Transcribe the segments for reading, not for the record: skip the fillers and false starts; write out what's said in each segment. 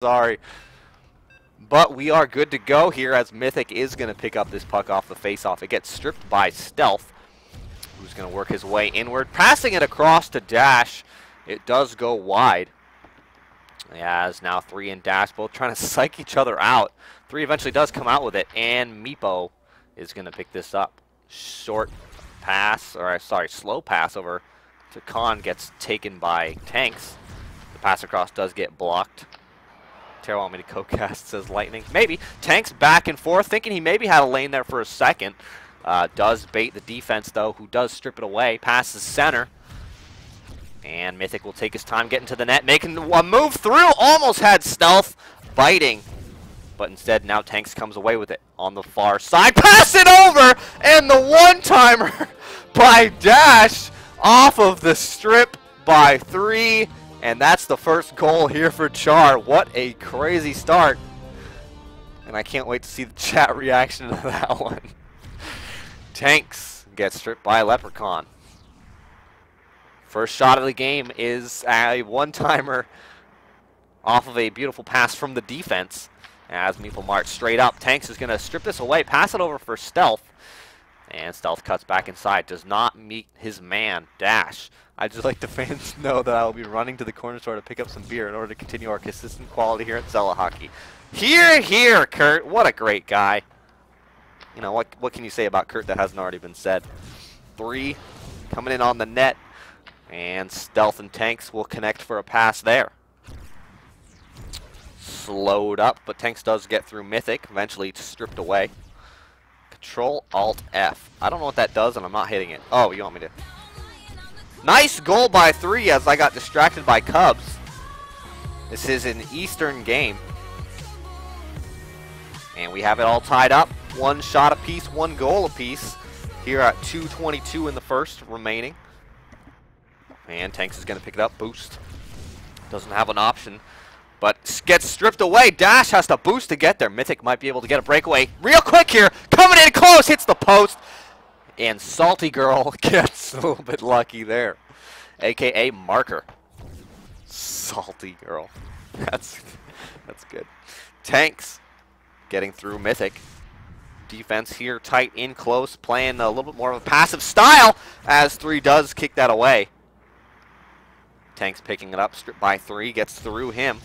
Sorry. But we are good to go here as Mythic is going to pick up this puck off the face-off. It gets stripped by Stealth, who's going to work his way inward. Passing it across to Dash. It does go wide. Yeah, it's now 3 and Dash both trying to psych each other out. 3 eventually does come out with it, and Meepo is going to pick this up. Short pass, or sorry, slow pass over to Khan gets taken by Tanks. The pass across does get blocked. Teroh want me to co-cast, says Lightning. Maybe. Tanks back and forth, thinking he maybe had a lane there for a second. Does bait the defense, though, who does strip it away. Passes center. And Mythic will take his time getting to the net, making a move through. Almost had Stealth biting. But instead, now Tanks comes away with it on the far side. Pass it over! And the one-timer by Dash off of the strip by 3. And that's the first goal here for Char. What a crazy start. And I can't wait to see the chat reaction to that one. Tanks gets stripped by Leprechaun. First shot of the game is a one-timer off of a beautiful pass from the defense. As Meeple march straight up. Tanks is going to strip this away, pass it over for Stealth. And Stealth cuts back inside. Does not meet his man, Dash. I'd just like the fans to know that I will be running to the corner store to pick up some beer in order to continue our consistent quality here at Zealot Hockey. Hear, hear, Kurt. What a great guy. You know, what can you say about Kurt that hasn't already been said? 3 coming in on the net. And Stealth and Tanks will connect for a pass there. Slowed up, but Tanks does get through Mythic. Eventually stripped away. Control-Alt-F. I don't know what that does, and I'm not hitting it. Oh, you want me to... Nice goal by 3 as I got distracted by Cubs. This is an Eastern game. And we have it all tied up. 1 shot apiece, 1 goal apiece. Here at 2:22 in the first remaining. And Tanks is going to pick it up. Boost. Doesn't have an option. But gets stripped away. Dash has to boost to get there. Mythic might be able to get a breakaway real quick here. Coming in close. Hits the post. And Salty Girl gets a little bit lucky there. A.K.A. Marker. Salty Girl. That's good. Tanks getting through Mythic. Defense here tight in close. Playing a little bit more of a passive style. As 3 does kick that away. Tanks picking it up. Stripped by 3. Gets through him.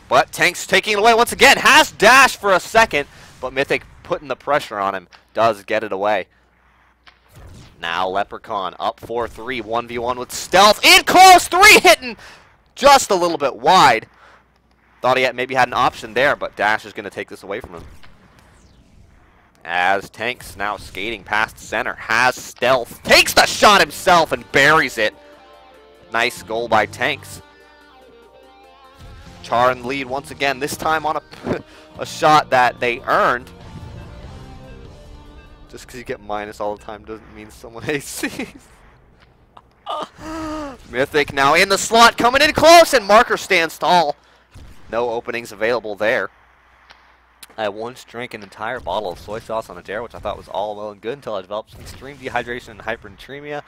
But Tanks taking it away once again. Has Dash for a second. But Mythic putting the pressure on him. Does get it away. Now Leprechaun up 4-3. 1v1 with Stealth. In close. 3 hitting just a little bit wide. Thought he maybe had an option there. But Dash is going to take this away from him. As Tanks now skating past center. Has Stealth. Takes the shot himself and buries it. Nice goal by Tanks. Char in the lead once again, this time on a shot that they earned. Just because you get minus all the time doesn't mean someone ACs. Mythic now in the slot, coming in close, and Marker stands tall. No openings available there. I once drank an entire bottle of soy sauce on a dare, which I thought was all well and good until I developed some extreme dehydration and hypernatremia.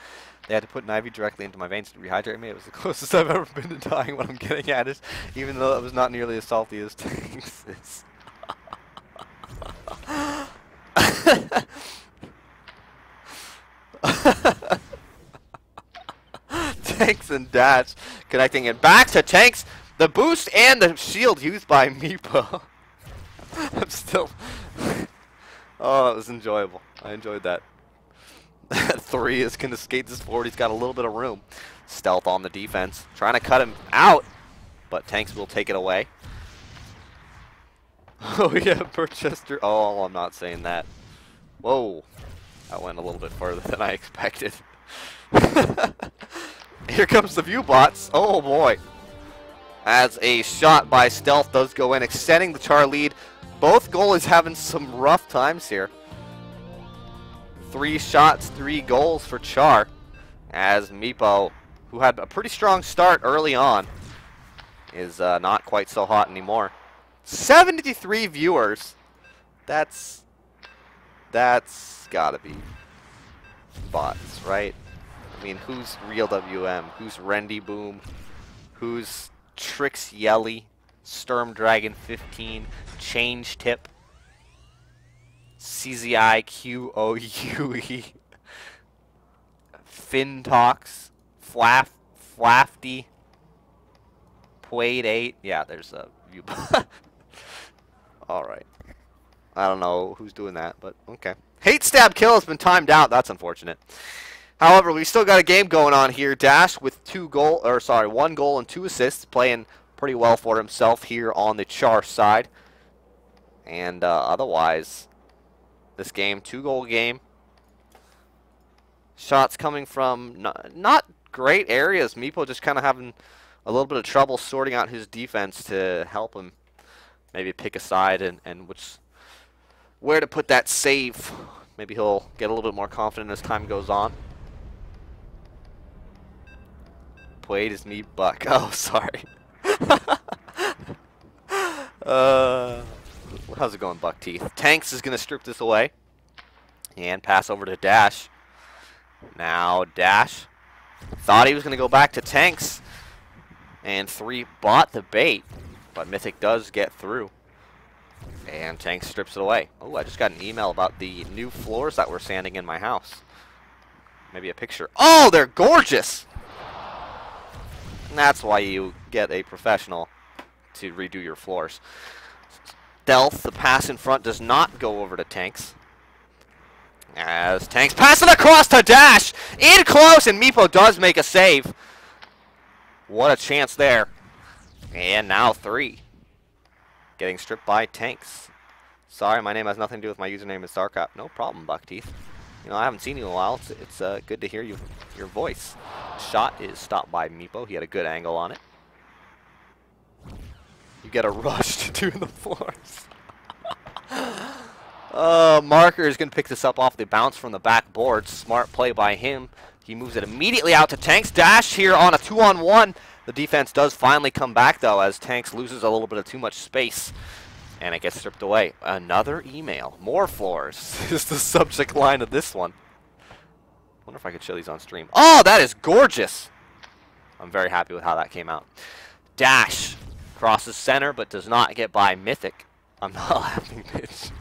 They had to put an IV directly into my veins to rehydrate me. It was the closest I've ever been to dying. What I'm getting at is, even though it was not nearly as salty as Tanks is. Tanks and Dash connecting it back to Tanks. The boost and the shield used by Meepo. I'm still... Oh, that was enjoyable. I enjoyed that. 3 is going to skate this forward. He's got a little bit of room. Stealth on the defense. Trying to cut him out, but Tanks will take it away. Oh, yeah, Burchester. Oh, I'm not saying that. Whoa. That went a little bit further than I expected. Here comes the view bots. Oh, boy. As a shot by Stealth does go in, extending the Char lead. Both goalies having some rough times here. 3 shots, 3 goals for Char. As Meepo, who had a pretty strong start early on, is not quite so hot anymore. 73 viewers. That's gotta be bots, right? I mean, who's Real WM? Who's Rendy Boom? Who's Trix Yelly? Sturm Dragon 15, Change Tip, CZIQOUE, Fintox, Flafty, Pwade 8. Yeah, there's a view. Alright. I don't know who's doing that, but okay. Hate Stab Kill has been timed out. That's unfortunate. However, we still got a game going on here. Dash with 1 goal and 2 assists, playing pretty well for himself here on the Char side. And otherwise, this game, 2-goal game. Shots coming from not great areas. Meepo just kind of having a little bit of trouble sorting out his defense to help him maybe pick a side and where to put that save. Maybe he'll get a little bit more confident as time goes on. Played is me, Buck. Oh, sorry. How's it going, Buck Teeth? Tanks is going to strip this away and pass over to Dash. Now Dash thought he was going to go back to Tanks, and 3 bought the bait, but Mythic does get through. And Tanks strips it away. Oh, I just got an email about the new floors that we're sanding in my house. Maybe a picture. Oh, they're gorgeous! And that's why you get a professional to redo your floors. Stealth, the pass in front does not go over to Tanks. As Tanks pass it across to Dash! In close, and Meepo does make a save. What a chance there. And now 3. Getting stripped by Tanks. Sorry, my name has nothing to do with my username is Starcraft. No problem, Buckteeth. You know, I haven't seen you in a while. It's good to hear your voice. Shot is stopped by Meepo. He had a good angle on it. You get a rush to do the floors. Marker is going to pick this up off the bounce from the backboard. Smart play by him. He moves it immediately out to Tanks. Dash here on a 2-on-1. The defense does finally come back, though, as Tanks loses a little bit of too much space. And it gets stripped away. Another email. More floors is the subject line of this one. Wonder if I could show these on stream. Oh, that is gorgeous. I'm very happy with how that came out. Dash crosses center, but does not get by Mythic. I'm not laughing, bitch.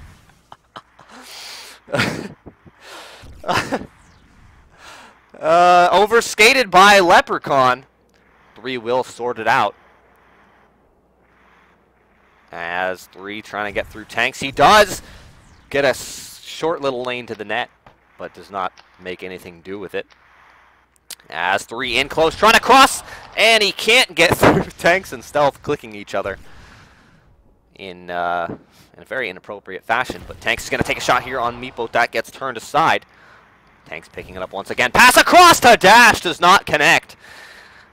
Overskated by Leprechaun. 3 will sort it out. As 3 trying to get through Tanks. He does get a short little lane to the net, but does not make anything do with it. As 3 in close, trying to cross, and he can't get through. Tanks and Stealth clicking each other in a very inappropriate fashion. But Tanks is going to take a shot here on Meepo. That gets turned aside. Tanks picking it up once again. Pass across to Dash, does not connect.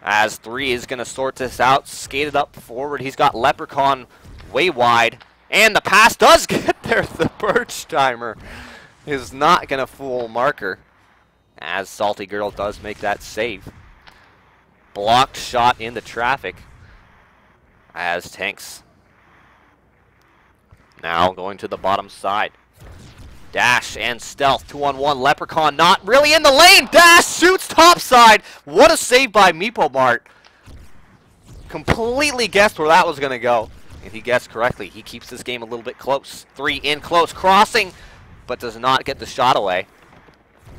As 3 is going to sort this out, skated up forward. He's got Leprechaun way wide, and the pass does get there. The Birch timer is not going to fool Marker, as Salty Girl does make that save. Blocked shot into traffic, as Tanks now going to the bottom side. Dash and Stealth, 2-on-1. Leprechaun not really in the lane. Dash shoots topside. What a save by Meepo Mart. Completely guessed where that was going to go. If he guessed correctly, he keeps this game a little bit close. 3 in close, crossing, but does not get the shot away.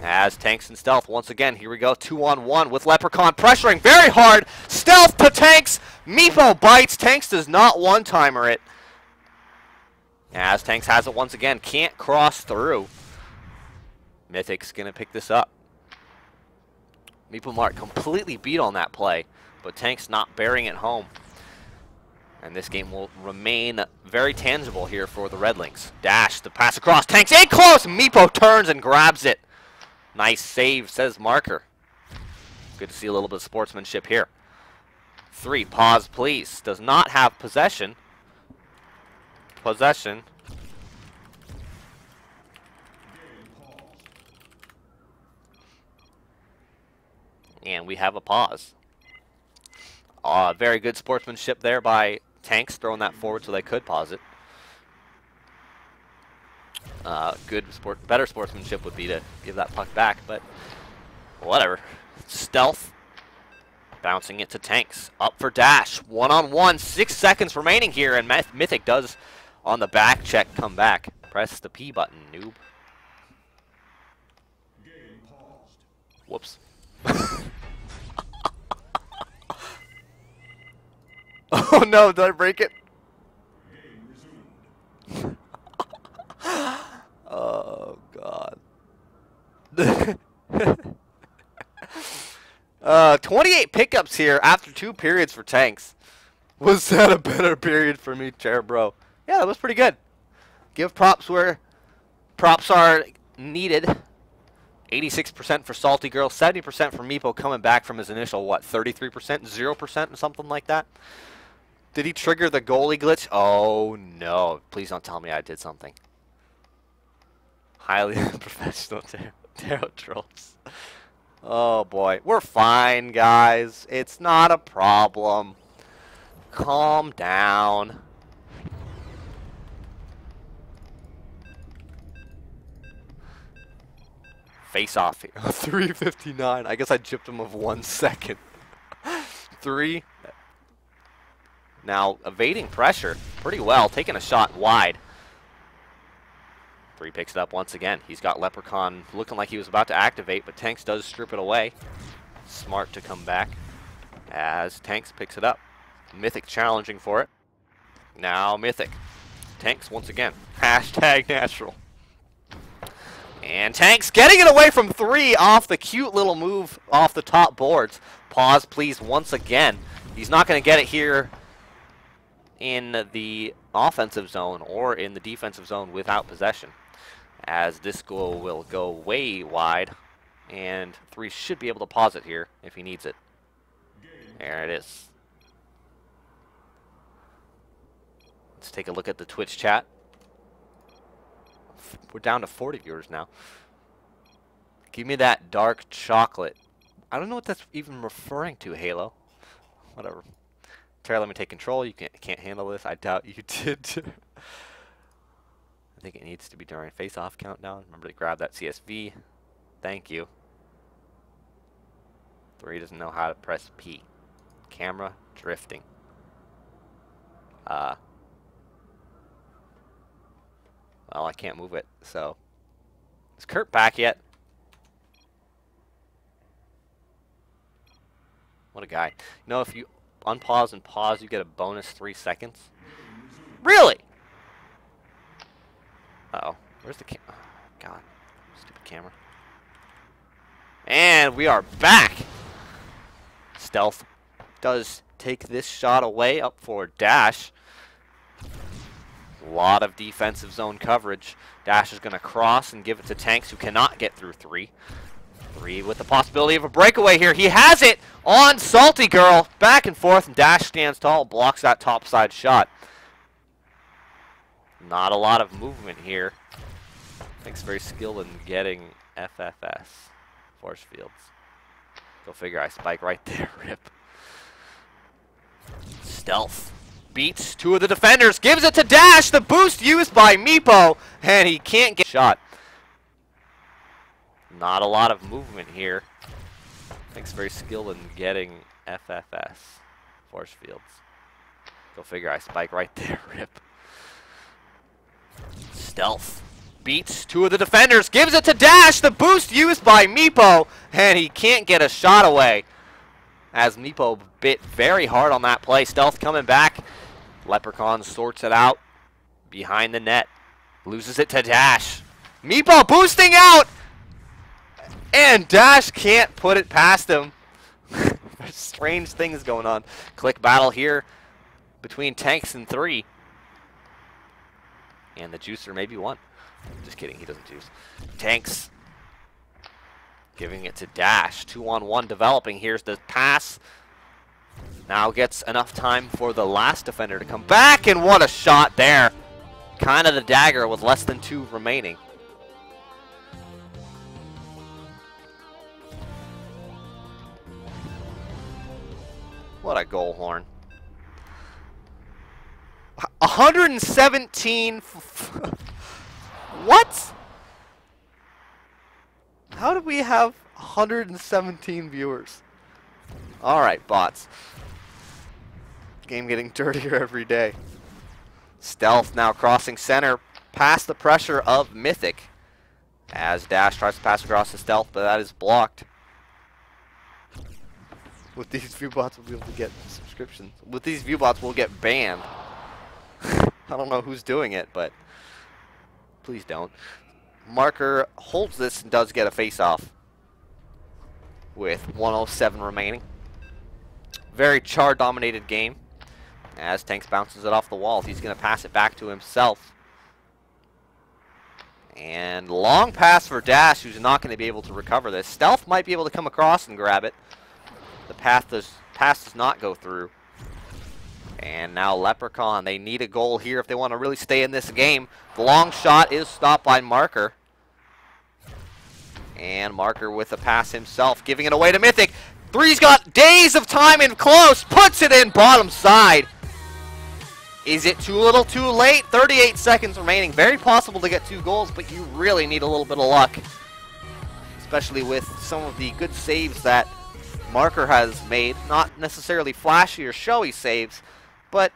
As Tanks and Stealth, once again, here we go, 2-on-1 with Leprechaun pressuring very hard. Stealth to Tanks. Meepo bites. Tanks does not one-timer it. As Tanks has it once again, can't cross through. Mythic's going to pick this up. Meepo Mart completely beat on that play, but Tanks not bearing it home. And this game will remain very tangible here for the Redlings. Dash, the pass across, Tanks in close! Meepo turns and grabs it. Nice save, says Marker. Good to see a little bit of sportsmanship here. 3, pause please. Does not have possession. Possession. And we have a pause. Very good sportsmanship there by Tanks, throwing that forward so they could pause it. Better sportsmanship would be to give that puck back, but whatever. Stealth Bouncing it to Tanks. Up for dash. One-on-one. 6 seconds remaining here, and Mythic does on the back check come back. Press the P button, noob. Whoops. Oh no, did I break it? Oh god. 28 pickups here after 2 periods for Tanks. Was that a better period for me, Teroh, bro? Yeah, that was pretty good. Give props where props are needed. 86% for Salty Girl, 70% for Meepo coming back from his initial, what, 33%, 0%, something like that? Did he trigger the goalie glitch? Oh, no. Please don't tell me I did something. Highly unprofessional Teroh trolls. Oh, boy. We're fine, guys. It's not a problem. Calm down. Face off here. 3:59. I guess I gypped him of 1 second. 3. Now evading pressure pretty well, taking a shot wide. 3 picks it up once again. He's got Leprechaun looking like he was about to activate, but Tanks does strip it away. Smart to come back as Tanks picks it up. Mythic challenging for it. Now Mythic. Tanks once again. Hashtag natural. And Tanks getting it away from 3 off the cute little move off the top boards. Pause, please, once again. He's not going to get it here in the offensive zone or in the defensive zone without possession, as this goal will go way wide, and 3 should be able to pause it here if he needs it. There it is. Let's take a look at the Twitch chat. We're down to 40 viewers now. Give me that dark chocolate. I don't know what that's even referring to, Halo. Whatever. Teroh, let me take control. You can't handle this. I doubt you did. I think it needs to be during face-off countdown. Remember to grab that CSV. Thank you. 3 doesn't know how to press P. Camera drifting. Well, I can't move it, so. Is Kurt back yet? What a guy. You know, if you unpause and pause, you get a bonus 3 seconds. Really? Uh-oh. Where's the camera? Oh, God. Stupid camera. And we are back. Stealth does take this shot away, up for dash. A lot of defensive zone coverage. Dash is going to cross and give it to Tanks, who cannot get through 3. 3 with the possibility of a breakaway here. He has it on Salty Girl. Back and forth, and Dash stands tall, blocks that topside shot. Not a lot of movement here. Tanks very skilled in getting FFS, force fields. Go figure, I spike right there, rip. Stealth. Beats 2 of the defenders, gives it to Dash, the boost used by Meepo, and he can't get shot. Not a lot of movement here. Tanks very skilled in getting FFS, force fields. Go figure, I spike right there, rip. Stealth. Beats 2 of the defenders, gives it to Dash, the boost used by Meepo, and he can't get a shot away. As Meepo bit very hard on that play. Stealth coming back. Leprechaun sorts it out behind the net. Loses it to Dash. Meepo boosting out! And Dash can't put it past him. There's strange things going on. Click battle here between Tanks and 3. And the juicer maybe 1. Just kidding, he doesn't juice. Tanks giving it to Dash. 2-on-1 developing. Here's the pass. Now gets enough time for the last defender to come back, and what a shot there. Kind of the dagger with less than 2 remaining. What a goal horn. 117. What? How did we have 117 viewers? All right, bots. Game getting dirtier every day. Stealth now crossing center past the pressure of Mythic. As Dash tries to pass across to Stealth, but that is blocked. With these viewbots, we'll be able to get subscriptions. With these viewbots, we'll get banned. I don't know who's doing it, but please don't. Marker holds this and does get a face-off with 107 remaining. Very Char-dominated game as Tanks bounces it off the wall. He's going to pass it back to himself. And long pass for Dash, who's not going to be able to recover this. Stealth might be able to come across and grab it. The pass does not go through. And now Leprechaun, they need a goal here if they want to really stay in this game. The long shot is stopped by Marker. And Marker with a pass himself, giving it away to Mythic. Three's got days of time in close, puts it in bottom side. Is it too little, too late? 38 seconds remaining. Very possible to get 2 goals, but you really need a little bit of luck. Especially with some of the good saves that Marker has made. Not necessarily flashy or showy saves, but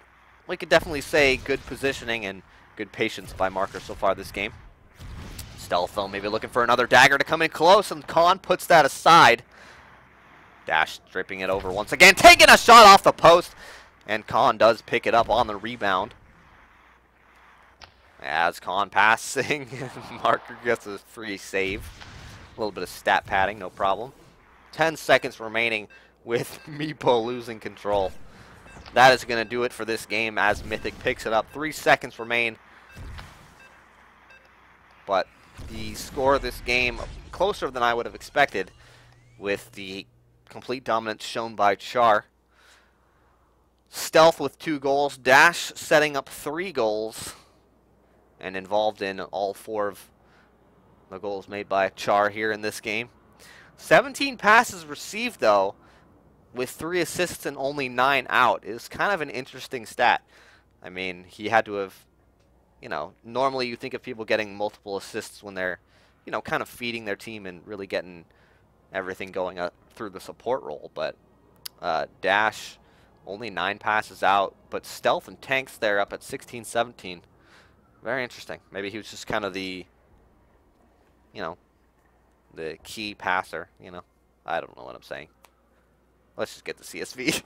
we could definitely say good positioning and good patience by Marker so far this game. Stealth, though, maybe looking for another dagger to come in close, and Khan puts that aside. Dash stripping it over once again, taking a shot off the post, and Khan does pick it up on the rebound. As Khan passing, Marker gets a free save. A little bit of stat padding, no problem. 10 seconds remaining with Meepo losing control. That is going to do it for this game as Mythic picks it up. 3 seconds remain. But the score of this game closer than I would have expected with the complete dominance shown by Char. Stealth with 2 goals. Dash setting up 3 goals. And involved in all 4 of the goals made by Char here in this game. 17 passes received, though, with 3 assists and only 9 out is kind of an interesting stat. I mean, he had to have, you know, normally you think of people getting multiple assists when they're, you know, kind of feeding their team and really getting everything going up through the support role. But Dash, only 9 passes out, but Stealth and Tanks there up at 16, 17. Very interesting. Maybe he was just kind of the, you know, the key passer, you know. I don't know what I'm saying. Let's just get the CSV.